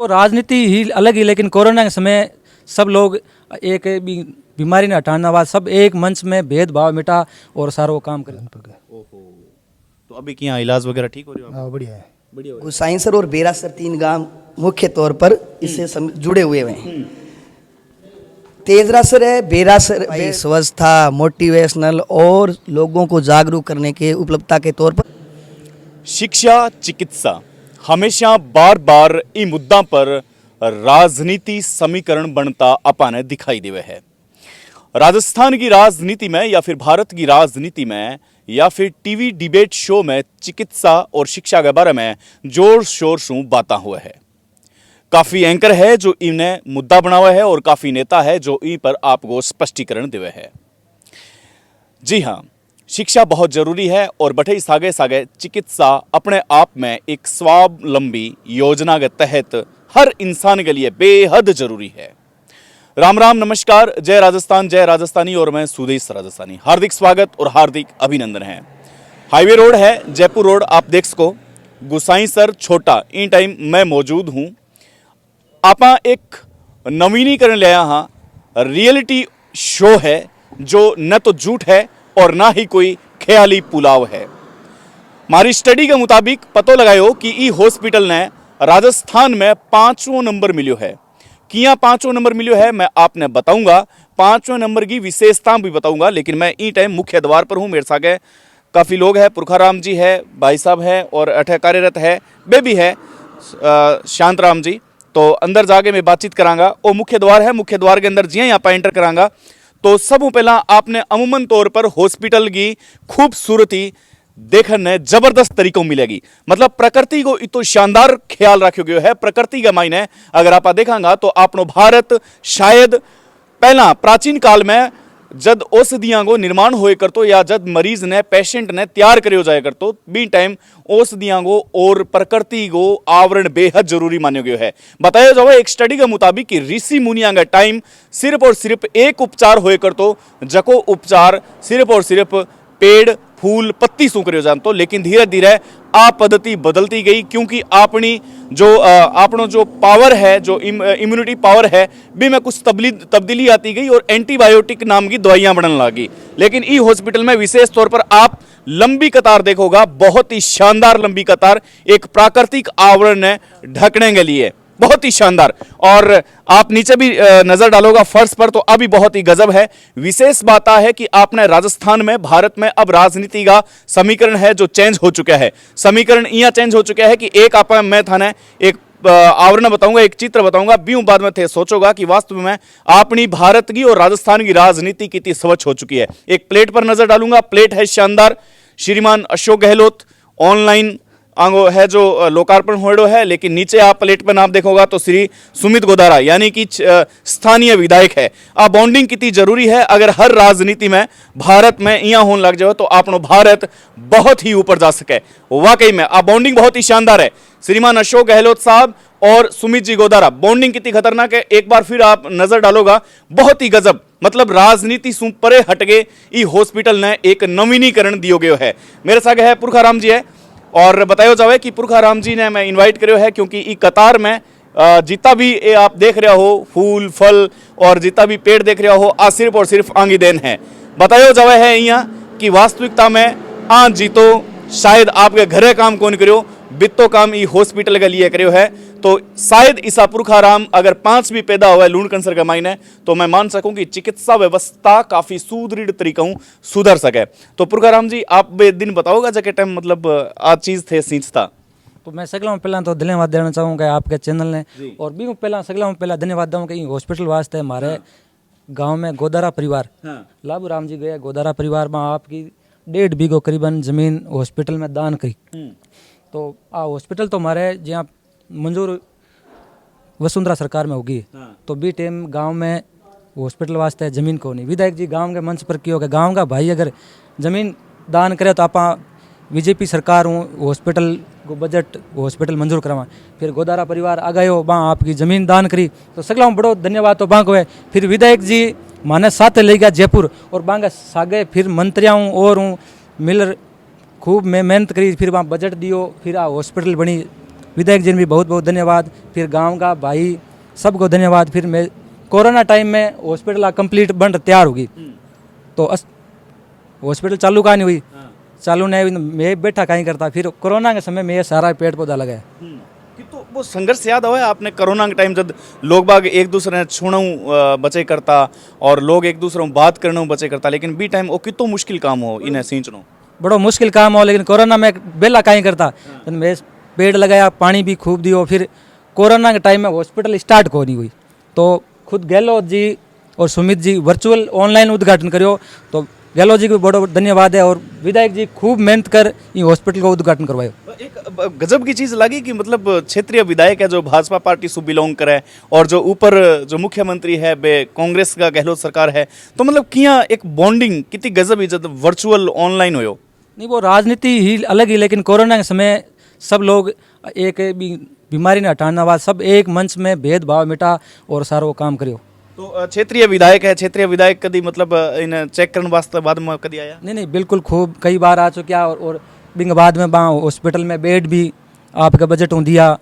तो राजनीति ही अलग ही, लेकिन कोरोना के समय सब लोग एक बीमारी ने हटाने बाद सब एक मंच में भेदभाव मिटा और सारा वो काम करें। ओहो, तो अभी क्या इलाज वगैरह ठीक हो रही है? हाँ बढ़िया है। बढ़िया हो रही गुसाइंसर और बेरासर 3 गांव मुख्य तौर पर इससे जुड़े हुए हैं। तेजरासर है, बेरासर भाई स्वच्छता, मोटिवेशनल और लोगों को जागरूक करने के उपलब्धता के तौर पर है। शिक्षा चिकित्सा हमेशा बार बार इ मुद्दा पर राजनीति समीकरण बनता अपाने दिखाई देवे है। राजस्थान की राजनीति में या फिर भारत की राजनीति में या फिर टीवी डिबेट शो में चिकित्सा और शिक्षा के बारे में जोर शोर से बाता हुआ है। काफी एंकर है जो इन्हें मुद्दा बना हुआ है और काफी नेता है जो इन पर आपको स्पष्टीकरण देवे है। जी हाँ, शिक्षा बहुत जरूरी है और बठे सागे सागे चिकित्सा अपने आप में एक स्वावलंबी योजना के तहत हर इंसान के लिए बेहद जरूरी है। राम राम, नमस्कार, जय राजस्थान, जय राजस्थानी और मैं सुदेश राजस्थानी। हार्दिक स्वागत और हार्दिक अभिनंदन है। हाईवे रोड है, जयपुर रोड, आप देख सको गुसाईसर छोटा इन टाइम मैं मौजूद हूं। आपा एक नवीनीकरण लिया हाँ, रियलिटी शो है जो न तो झूठ है और ना ही कोई ख्याली पुलाव है। हमारी स्टडी के मुताबिक पतो लगायो कि ई हॉस्पिटल ने राजस्थान में 5वां नंबर मिलियो है। किया 5वां नंबर मिलियो है मैं आपने बताऊंगा, 5वें नंबर की विशेषता भी बताऊंगा। लेकिन मैं ई टाइम मुख्य द्वार पर हूं, मेरे साथ काफ़ी लोग हैं, पुरखाराम जी है, भाई साहब है और अठे कार्यरत है बेबी है शांतराम जी। तो अंदर जाके मैं बातचीत करांगा। और मुख्य द्वार है, मुख्य द्वार के अंदर जी यहाँ पर एंटर करांगा तो सब पहला आपने अमूमन तौर पर हॉस्पिटल की खूबसूरती देखने जबरदस्त तरीकों मिलेगी। मतलब प्रकृति को इतो शानदार ख्याल रखो गयो है। प्रकृति का मायने अगर आप देखांगा तो आपनो भारत शायद पहला प्राचीन काल में जब औषधियां को निर्माण होए करतो या जब मरीज ने पेशेंट ने तैयार करियो जाए करतो बी टाइम औषधियां को और प्रकृति को आवरण बेहद जरूरी मान्यो गयो है। बताया जाओ एक स्टडी के मुताबिक कि ऋषि मुनिया का टाइम सिर्फ और सिर्फ एक उपचार होए करतो, जको उपचार सिर्फ और सिर्फ पेड़ फूल पत्ती सू करियो जानतो। लेकिन धीरे धीरे आ पद्धति बदलती गई क्योंकि अपनो जो पावर है, जो इम्यूनिटी पावर है भी में कुछ तब्दीली आती गई और एंटीबायोटिक नाम की दवाइयां बनने लगी। लेकिन ई हॉस्पिटल में विशेष तौर पर आप लंबी कतार देखोगा, बहुत ही शानदार लंबी कतार, एक प्राकृतिक आवरण ने ढकने के लिए बहुत ही शानदार। और आप नीचे भी नजर डालोगा फर्श पर तो अभी बहुत ही गजब है। विशेष बात है कि आपने राजस्थान में, भारत में अब राजनीति का समीकरण है जो चेंज हो चुका है। समीकरण यहां चेंज हो चुका है कि एक आप मैं थाने एक आवरण बताऊंगा, एक चित्र बताऊंगा, बीऊ बाद में थे सोचोगा कि वास्तव में अपनी भारत की और राजस्थान की राजनीति कितनी स्वच्छ हो चुकी है। एक प्लेट पर नजर डालूंगा, प्लेट है शानदार, श्रीमान अशोक गहलोत ऑनलाइन आंगो है जो लोकार्पण होड़ो है। लेकिन नीचे आप प्लेट पर नाम देखोगा तो श्री सुमित गोदारा यानी कि स्थानीय विधायक है। आ बॉन्डिंग कितनी जरूरी है। अगर हर राजनीति में भारत में यहाँ होने लग जाए तो अपनो भारत बहुत ही ऊपर जा सके। वाकई में आ बॉन्डिंग बहुत ही शानदार है। श्रीमान अशोक गहलोत साहब और सुमित जी गोदारा बॉन्डिंग कितनी खतरनाक है, एक बार फिर आप नजर डालोगा, बहुत ही गजब। मतलब राजनीति से परे हटके ई हॉस्पिटल ने एक नवीनीकरण दियो गयो है। मेरे साथ है पुरखाराम जी है और बतायो जावे कि पुरखाराम जी ने मैं इनवाइट करो है क्योंकि ई कतार में जितना भी आप देख रहे हो फूल फल और जितना भी पेड़ देख रहे हो आ सिर्फ और सिर्फ आंगी देन है। बतायो जावे है यहाँ कि वास्तविकता में आज जीतो शायद आपके घरे काम कौन करो, बित्तो काम ई हॉस्पिटल के लिए करो है। तो शायद ईसा पुरखाराम अगर 5 भी पैदा हुआ है लूण कैंसर का मायने तो मैं मान सकूं कि चिकित्सा व्यवस्था काफी सुदृढ़ तरीकों सुधर सके। तो पुरखाराम जी आप दिन बताओगा जगह टाइम मतलब आज चीज थे सींचता। तो मैं सगला पहला तो धन्यवाद देना चाहूँगा आपके चैनल ने और भी पहला सगला पहला धन्यवाद दूँ कि हॉस्पिटल वास्ते हमारे गाँव में गोदारा परिवार लाभू राम जी गए, गोदारा परिवार में आपकी 1.5 बीघो करीबन जमीन हॉस्पिटल में दान करी। तो आ हॉस्पिटल तो हमारे जहाँ मंजूर वसुंधरा सरकार में होगी तो बी टाइम गांव में हॉस्पिटल वास्ते जमीन को नहीं। विधायक जी गांव के मंच पर की होगा, गांव का भाई अगर जमीन दान करे तो आप बीजेपी सरकार हूँ हॉस्पिटल को बजट हॉस्पिटल मंजूर करवा। फिर गोदारा परिवार आ गए हो वहाँ आपकी जमीन दान करी तो सगला बड़ो धन्यवाद तो बांक हुए। फिर विधायक जी माने साथ ले गया जयपुर और बांगा सागे फिर मंत्रियाँ हूँ और हूँ मिलर खूब मैं मेहनत करी, फिर वहाँ बजट दियो, फिर आ हॉस्पिटल बनी विधायक जी ने भी बहुत बहुत धन्यवाद, फिर गांव का भाई सबको धन्यवाद। फिर मैं कोरोना टाइम में हॉस्पिटल कंप्लीट बन तैयार होगी तो हॉस्पिटल चालू कहाँ नहीं हुई, चालू नहीं हुई, मैं बैठा कहीं करता। फिर कोरोना के समय में ये सारा पेड़ पौधा लगाया। कि तो वो संघर्ष याद हुआ आपने कोरोना के टाइम जब लोग बाग एक दूसरे ने छूणू बचे करता और लोग एक दूसरे में बात करने बचे करता, लेकिन बी टाइम वो कितो मुश्किल काम हो इन्हें सींचनो, बड़ो मुश्किल काम हो, लेकिन कोरोना में बेला कहीं करता तो मैं पेड़ लगाया, पानी भी खूब दियो। फिर कोरोना के टाइम में हॉस्पिटल स्टार्ट को नहीं हुई तो खुद गहलोत जी और सुमित जी वर्चुअल ऑनलाइन उद्घाटन करियो, तो गहलोत जी को बड़ो धन्यवाद है। और विधायक जी खूब मेहनत कर ये हॉस्पिटल का उद्घाटन करवायो। एक गजब की चीज लगी कि मतलब क्षेत्रीय विधायक है जो भाजपा पार्टी से बिलोंग करे और जो ऊपर जो मुख्यमंत्री है बे कांग्रेस का गहलोत सरकार है, तो मतलब किया एक बॉन्डिंग कितनी गजब ही जब वर्चुअल ऑनलाइन हो। नहीं वो राजनीति ही अलग ही, लेकिन कोरोना के समय सब लोग एक बीमारी ने हटाने बाद सब एक मंच में भेदभाव मिटा और सारो काम करियो। तो क्षेत्रीय विधायक है, क्षेत्रीय विधायक कभी मतलब इन चेक करने वास्ते बाद में कभी आया? नहीं बिल्कुल खूब कई बार आ चुका। और बिंग बाद में वहाँ हॉस्पिटल में बेड भी आपका बजट हूँ दिया,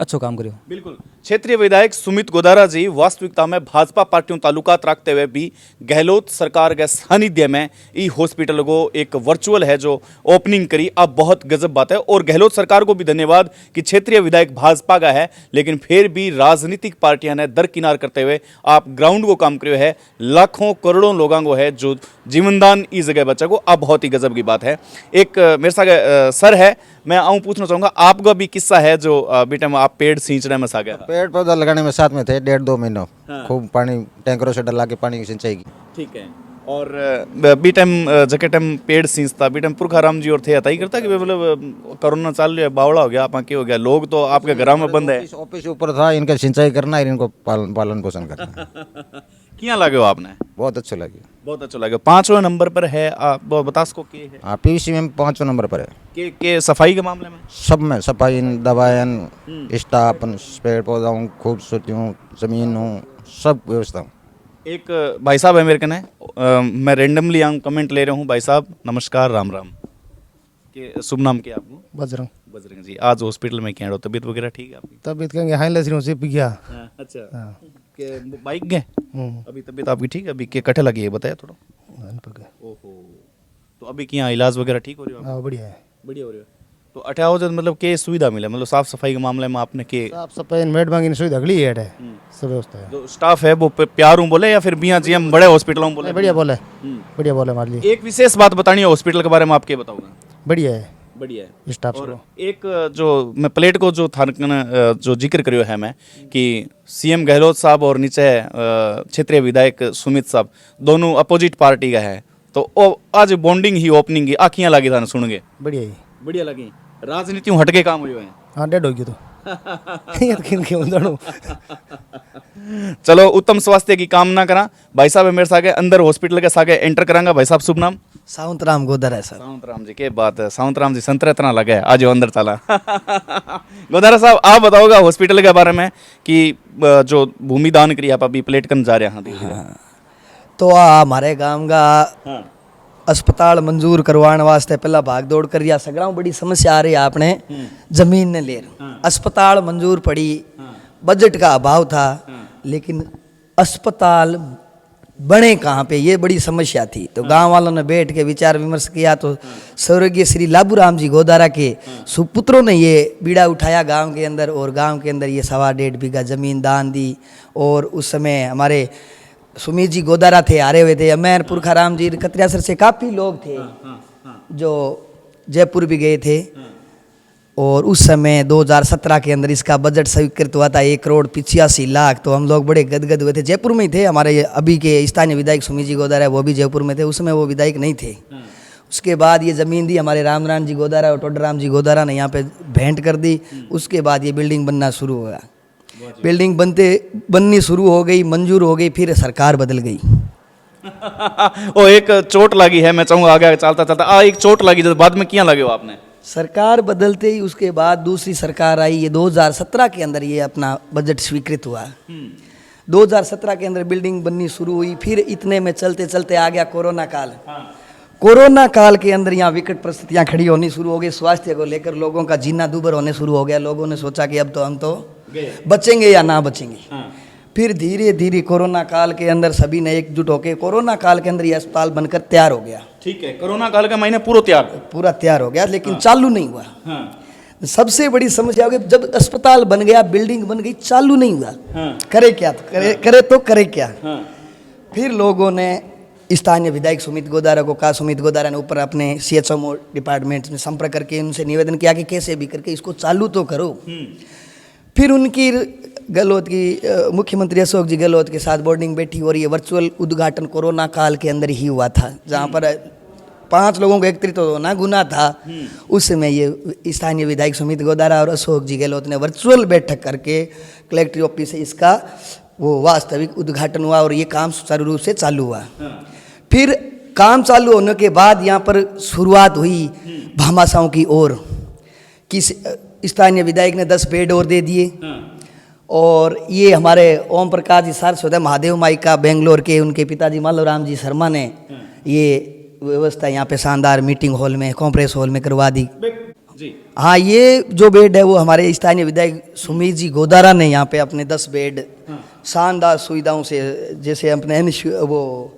अच्छो काम करियो। बिल्कुल। क्षेत्रीय विधायक सुमित गोदारा जी वास्तविकता में भाजपा पार्टियों ताल्लुकात रखते हुए भी गहलोत सरकार के सानिध्य में ई हॉस्पिटल को एक वर्चुअल है जो ओपनिंग करी, अब बहुत गजब बात है। और गहलोत सरकार को भी धन्यवाद कि क्षेत्रीय विधायक भाजपा का है, लेकिन फिर भी राजनीतिक पार्टियां ने दरकिनार करते हुए आप ग्राउंड को काम करे है, लाखों करोड़ों लोगों को है जो जीवनदान इस जगह बच्चा को, अब बहुत ही गजब की बात है। एक मेरे साथ सर है, मैं आऊँ पूछना चाहूँगा आपका भी किस्सा है जो बेटा आप पेड़ सींचने में सा गया? पेड़ पौधा लगाने में साथ में थे 1.5-2 महीनों। खूब पानी टैंकरों से डला के पानी की सिंचाई की। ठीक है। और बी टाइम जके टाइम पेड़ सींचता बी टाइम पुरखाराम जी और थे अता ही करता कि मतलब कोरोना चाल रहा है, बावड़ा हो गया, आप क्या हो गया, लोग तो आपके घर में बंद है। ऑफिस ऊपर था, इनका सिंचाई करना और इनको पालन पोषण करना। क्या लगे हो आपने? बहुत अच्छा लगे, बहुत अच्छा लगे। 5वें नंबर पर है आप बता सको के है? हाँ पीवीसी में 5वें नंबर पर है। के सफाई के मामले में सब में सफाई, दवाएं, स्टाफ, पेड़ पौधा, खूबसूरती, जमीन, सब व्यवस्था। एक भाई साहब है मेरे कने, मैं रेंडमली यहाँ कमेंट ले रहा हूँ। भाई साहब नमस्कार, राम राम। के शुभ नाम क्या आपको? बजरंग। बजरंग जी, आज हॉस्पिटल में क्या हो, तबीयत वगैरह ठीक है आपकी? तबीयत कहेंगे हाई लसरों से पी गया। अच्छा। के बाइक गए अभी, तबीयत आपकी ठीक है अभी? के कटे लगी है बताया थोड़ा? ओहो, तो अभी क्या इलाज वगैरह ठीक हो रही है? हाँ बढ़िया है, बढ़िया हो रही है। तो अठाओ जन मतलब के सुविधा मिले, मतलब साफ सफाई के मामले में आपने के साफ सफाई मेड मांगी सुविधा अगली है सब व्यवस्था है। जो स्टाफ है वो प्यार हूँ बोले या फिर बिया जी हम बड़े हॉस्पिटलों में बोले? बढ़िया बोले, बढ़िया बोले हमारे लिए। एक विशेष बात बतानी है हॉस्पिटल के बारे में, आपके बताऊंगा। बढ़िया है, बढ़िया है स्टाफ और सब। एक जो मैं प्लेट को जो था जो जिक्र करियो है मैं कि सीएम गहलोत साहब और नीचे क्षेत्रीय विधायक सुमित साहब दोनों अपोजिट पार्टी का है, तो आज बॉन्डिंग ही ओपनिंग की आखियां लगी था सुन के? बढ़िया ही, बढ़िया लगी। राजनीति हटके काम हुए हैं। हाँ डेड हो गया तो चलो उत्तम स्वास्थ्य की कामना करा। भाई साहब मेरे सागे अंदर हॉस्पिटल के सागे एंटर करांगा। भाई साहब शुभ नाम? सावंतराम गोदारा है सर। सावंतराम जी, क्या बात है, सावंतराम जी संतरा इतना लगे है, आज अंदर चला। गोदारा साहब आप बताओगा हॉस्पिटल के बारे में कि जो भूमि दान करी आप अभी प्लेट कर जा रहे हैं? तो हमारे गांव का अस्पताल मंजूर करवाने वास्ते पहला भाग दौड़ कर रिया, सगड़ा बड़ी समस्या आ रही है आपने जमीन ने ले। अस्पताल मंजूर पड़ी, बजट का अभाव था, लेकिन अस्पताल बने कहाँ पे ये बड़ी समस्या थी। तो गांव वालों ने बैठ के विचार विमर्श किया, तो स्वर्गीय श्री लाबूराम जी गोदारा के सुपुत्रों ने ये बीड़ा उठाया गांव के अंदर, और गांव के अंदर ये 1.5 बीघा जमीन दान दी। और उस समय हमारे सुमित जी गोदारा थे, हारे हुए थे, अमेर पुरखाराम जी कतरियासर से काफ़ी लोग थे जो जयपुर भी गए थे। और उस समय 2017 के अंदर इसका बजट स्वीकृत हुआ था 1,85,00,000। तो हम लोग बड़े गदगद हुए थे, जयपुर में ही थे। हमारे अभी के स्थानीय विधायक सुमित जी गोदारा है वो भी जयपुर में थे, उसमें वो विधायक नहीं थे। उसके बाद ये ज़मीन दी हमारे राम जी गोदारा और टोडराम जी गोदारा ने यहाँ पे भेंट कर दी। उसके बाद ये बिल्डिंग बनना शुरू हुआ। बिल्डिंग बननी शुरू हो गई, मंजूर हो गई, फिर सरकार बदल गई। ओ एक चोट लगी है, मैं चाहूँगा आगे चलता चलता एक चोट लगी जो बाद में क्या लगे हो आपने? सरकार बदलते ही उसके बाद दूसरी सरकार आई, ये 2017 के अंदर ये अपना बजट स्वीकृत हुआ। 2017 के अंदर बिल्डिंग बननी शुरू हुई, फिर इतने में चलते चलते आ गया कोरोना काल। कोरोना काल के अंदर यहाँ विकट परिस्थितियाँ खड़ी होनी शुरू हो गई, स्वास्थ्य को लेकर लोगों का जीना दूभर होने शुरू हो गया। लोगों ने सोचा कि अब तो हम तो बचेंगे या ना बचेंगे। फिर धीरे धीरे कोरोना काल के अंदर सभी ने एकजुट होकर कोरोना काल के अंदर ये अस्पताल बनकर तैयार हो गया। ठीक है, कोरोना काल का महीना पूरा तैयार हो गया, लेकिन चालू नहीं हुआ। सबसे बड़ी समस्या हो गई, जब अस्पताल बन गया, बिल्डिंग बन गई, चालू नहीं हुआ। करे क्या, करे क्या। फिर लोगों ने स्थानीय विधायक सुमित गोदारा को कहा, सुमित गोदारा ने ऊपर अपने CHMO डिपार्टमेंट में संपर्क करके उनसे निवेदन किया कि कैसे भी करके इसको चालू तो करो। फिर उनकी गहलोत की मुख्यमंत्री अशोक जी गहलोत के साथ बोर्डिंग बैठी और ये वर्चुअल उद्घाटन कोरोना काल के अंदर ही हुआ था, जहाँ पर 5 लोगों को एकत्रित होना गुना था। उस समय ये स्थानीय विधायक सुमित गोदारा और अशोक जी गहलोत ने वर्चुअल बैठक करके कलेक्ट्री ऑफिस से इसका वो वास्तविक उद्घाटन हुआ और ये काम सुचारू रूप से चालू हुआ। फिर काम चालू होने के बाद यहाँ पर शुरुआत हुई भामाशाहों की ओर कि स्थानीय विधायक ने 10 बेड और दे दिए। और ये हमारे ओम प्रकाश जी सारस्वत महादेव माई का बेंगलोर के उनके पिताजी मालवराम जी शर्मा ने ये व्यवस्था यहाँ पे शानदार मीटिंग हॉल में, कॉन्फ्रेंस हॉल में करवा दी। हाँ, ये जो बेड है वो हमारे स्थानीय विधायक सुमित जी गोदारा ने यहाँ पे अपने 10 बेड शानदार सुविधाओं से, जैसे अपने वो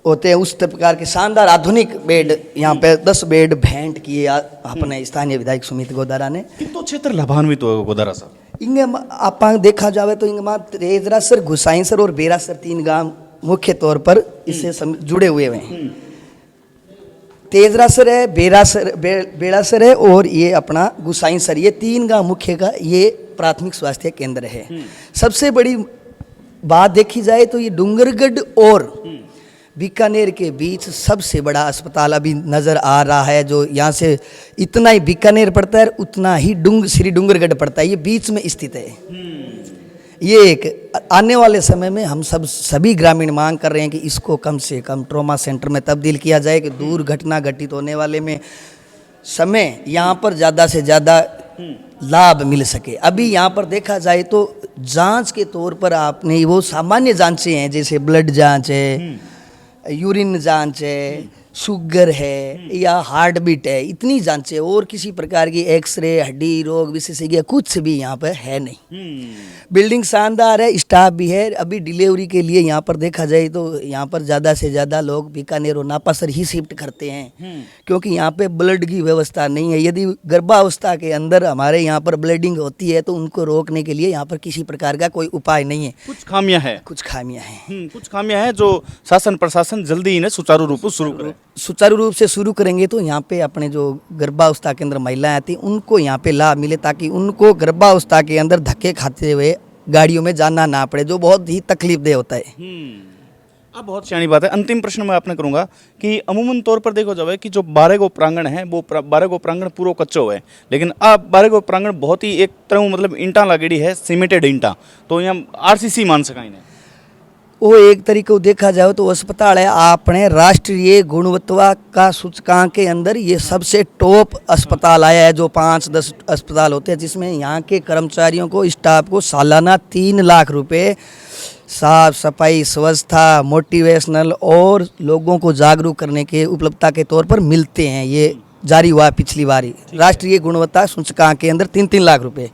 होते हैं उस प्रकार के शानदार आधुनिक बेड यहाँ पे 10 बेड भेंट किए अपने स्थानीय विधायक सुमित गोदारा ने। कितो क्षेत्र लाभान्वित हो गोदारा साहब? इंगे आप देखा जावे तो इंगे तेजरासर, घुसाईसर और बेरासर 3 गांव मुख्य तौर पर इससे जुड़े हुए हैं। तेजरासर है, बेड़ासर है और ये अपना गुसाईसर, ये 3 गांव मुख्य का ये प्राथमिक स्वास्थ्य केंद्र है। सबसे बड़ी बात देखी जाए तो ये डूंगरगढ़ और बीकानेर के बीच सबसे बड़ा अस्पताल अभी नज़र आ रहा है, जो यहाँ से इतना ही बीकानेर पड़ता है उतना ही श्री डूंगरगढ़ पड़ता है, ये बीच में स्थित है। ये एक आने वाले समय में हम सभी ग्रामीण मांग कर रहे हैं कि इसको कम से कम ट्रॉमा सेंटर में तब्दील किया जाए कि दूर घटना घटित होने वाले में समय यहाँ पर ज़्यादा से ज़्यादा लाभ मिल सके। अभी यहाँ पर देखा जाए तो जांच के तौर पर आपने वो सामान्य जांचें हैं, जैसे ब्लड जांच है, यूरिन जांच है, शुगर है या हार्ट बीट है, इतनी जांचें, और किसी प्रकार की एक्सरे, हड्डी रोग विशेषज्ञ कुछ भी यहाँ पर है नहीं। बिल्डिंग शानदार है, स्टाफ भी है। अभी डिलीवरी के लिए यहाँ पर देखा जाए तो यहाँ पर ज़्यादा से ज़्यादा लोग बीकानेर और नापासर ही शिफ्ट करते हैं, क्योंकि यहाँ पे ब्लड की व्यवस्था नहीं है। यदि गर्भावस्था के अंदर हमारे यहाँ पर ब्लीडिंग होती है तो उनको रोकने के लिए यहाँ पर किसी प्रकार का कोई उपाय नहीं है। कुछ खामियां हैं, कुछ खामियां हैं जो शासन प्रशासन जल्दी इन्हें सुचारू रूप से शुरू करे। सुचारू रूप से शुरू करेंगे तो यहाँ पे अपने जो गर्भावस्था के अंदर महिलाएं आती हैं उनको यहाँ पे लाभ मिले, ताकि उनको गर्भावस्था के अंदर धक्के खाते हुए गाड़ियों में जाना ना पड़े, जो बहुत ही तकलीफदेह होता है। अब बहुत सियानी बात है। अंतिम प्रश्न मैं आपने करूंगा कि अमूमन तौर पर देखो जाए कि जो 12 गो प्रांगण है वो 12 गो प्रांगण पूरा कच्चो है, लेकिन अब 12 गो प्रांगण बहुत ही एक तरह मतलब ईंटा लगेड़ी है, सीमेंटेड ईंटा, तो यहाँ RCC मान सका इन्हें। वो एक तरीके को देखा जाए तो अस्पताल है अपने राष्ट्रीय गुणवत्ता का सूचकांक के अंदर ये सबसे टॉप अस्पताल आया है, जो 5-10 अस्पताल होते हैं जिसमें यहाँ के कर्मचारियों को, स्टाफ को सालाना 3 लाख रुपए साफ सफाई, स्वच्छता, मोटिवेशनल और लोगों को जागरूक करने के उपलब्धता के तौर पर मिलते हैं। ये जारी हुआ पिछली बारी राष्ट्रीय गुणवत्ता सूचकांक के अंदर 3-3 लाख रुपए।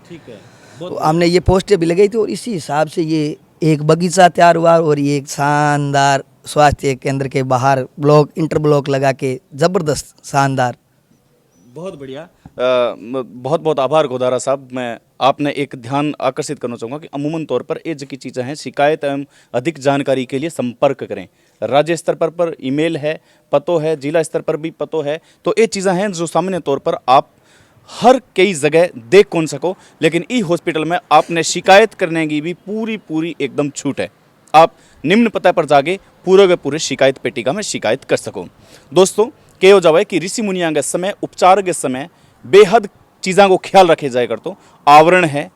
तो हमने ये पोस्टें भी लगाई थी और इसी हिसाब से ये एक बगीचा तैयार हुआ और ये एक शानदार स्वास्थ्य केंद्र के बाहर ब्लॉक, इंटर ब्लॉक लगा के जबरदस्त शानदार। बहुत बढ़िया, बहुत बहुत आभार गोदारा साहब। मैं आपने एक ध्यान आकर्षित करना चाहूँगा कि अमूमन तौर पर ये जो की चीज़ें हैं, शिकायत एवं अधिक जानकारी के लिए संपर्क करें। राज्य स्तर पर ईमेल है, पतो है, जिला स्तर पर भी पतो है, तो ये चीज़ें हैं जो सामान्य तौर पर आप हर कई जगह देख कौन सको, लेकिन ई हॉस्पिटल में आपने शिकायत करने की भी पूरी एकदम छूट है। आप निम्न पता पर जाके पूरे के पूरे शिकायत पेटिका में शिकायत कर सको। दोस्तों, क्या हो जाए कि ऋषि मुनिया के समय, उपचार के समय बेहद चीज़ों को ख्याल रखे जाए कर, तो आवरण है,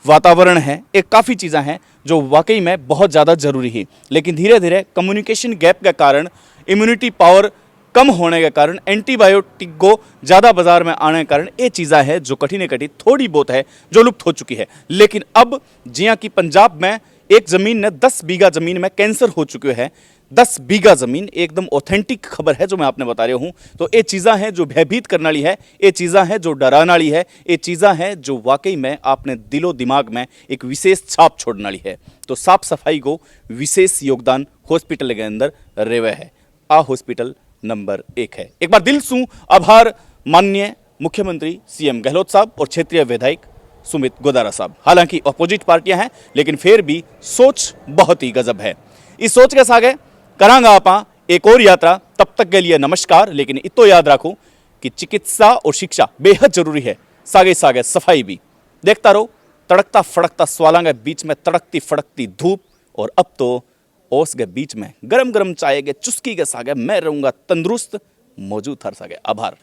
वातावरण है, एक काफ़ी चीज़ें हैं जो वाकई में बहुत ज़्यादा जरूरी है। लेकिन धीरे धीरे कम्युनिकेशन गैप के कारण, इम्यूनिटी पावर कम होने के कारण, एंटीबायोटिक को ज़्यादा बाजार में आने के कारण ये चीज़ें हैं जो कठिन थोड़ी बहुत है जो लुप्त हो चुकी है। लेकिन अब जिया कि पंजाब में एक ज़मीन ने 10 बीघा ज़मीन में कैंसर हो चुके हैं, 10 बीघा जमीन एकदम ऑथेंटिक खबर है जो मैं आपने बता रहा हूं। तो ये चीज़ा है जो भयभीत करने वाली है, ये चीज़ा है जो डराने वाली है, ये चीज़ा है जो वाकई में आपने दिलो दिमाग में एक विशेष छाप छोड़ने वाली है। तो साफ सफाई को विशेष योगदान हॉस्पिटल के अंदर रेवे है। आ हॉस्पिटल नंबर 1 है। एक बार दिल सू आभार माननीय मुख्यमंत्री सीएम गहलोत साहब और क्षेत्रीय विधायक सुमित गोदारा साहब। हालांकि अपोजिट पार्टियां हैं लेकिन फिर भी सोच बहुत ही गजब है। इस सोच के सागे करांगा आपा एक और यात्रा। तब तक के लिए नमस्कार। लेकिन इतो याद रखो कि चिकित्सा और शिक्षा बेहद जरूरी है, सागे सागे सफाई भी। देखता रहो तड़कता फड़कता सवालों के बीच में तड़कती फड़कती धूप, और अब तो ओस के बीच में गरम गरम चाय के चुस्की के सागे मैं रहूंगा तंदुरुस्त मौजूद हर सागे। आभार।